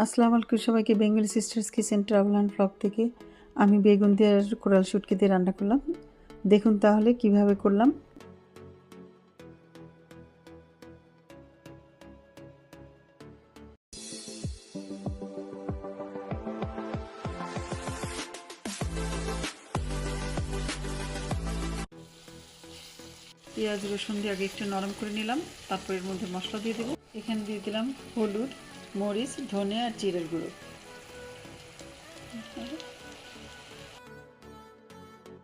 আসসালামু আলাইকুম সবাইকে। Bengali sisters kitchen travel and blog থেকে আমি বেগুন দিয়ে আর কোরাল শুটকি দিয়ে রান্না করলাম। দেখুন তাহলে কিভাবে করলাম। পেঁয়াজ রসুন দিয়ে আগে একটু নরম করে নিলাম, তারপর এর মধ্যে মশলা দিয়ে দেবো। এখানে দিয়ে দিলাম হলুদ, মরিচ, ধনে আর জিরের গুঁড়ো।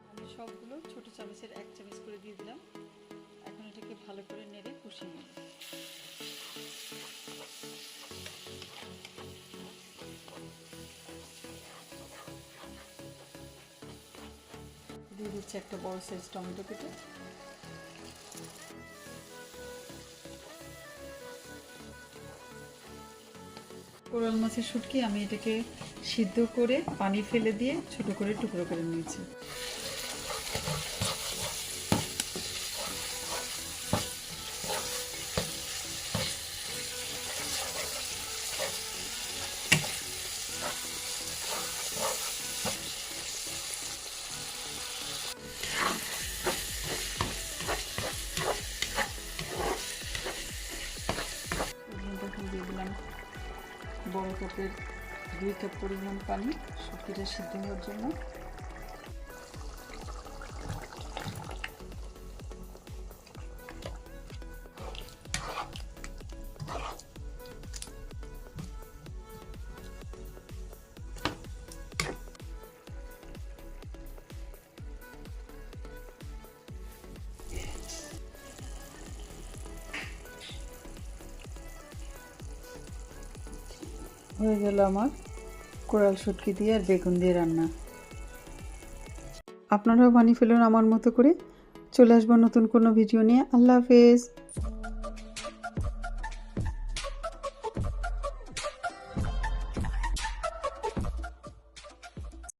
আমি সবগুলো ছোট চামচের 1 চামচ করে দিয়ে দিলাম। এখন এটাকে ভালো করে নেড়ে কষিয়ে নেব। দিয়ে দিচ্ছি একটা বড় সাইজ টমেটো কেটে। কোরাল মাছের শুটকি আমি এটাকে সিদ্ধ করে পানি ফেলে দিয়ে ছোট করে টুকরো করে নিয়েছি। এখন দিয়ে দিলাম বড় কাপের 2 কাপ পরিমাণ পানি শুটকিটা সিদ্ধ হওয়ার জন্য। হয়ে গেল আমার কোরাল শুটকি দিয়ে আর বেগুন দিয়ে রান্না। আপনারাও বানিয়ে ফেলুন আমার মতো করে। চলে আসবো নতুন কোনো ভিডিও নিয়ে। আল্লাহ হাফেজ।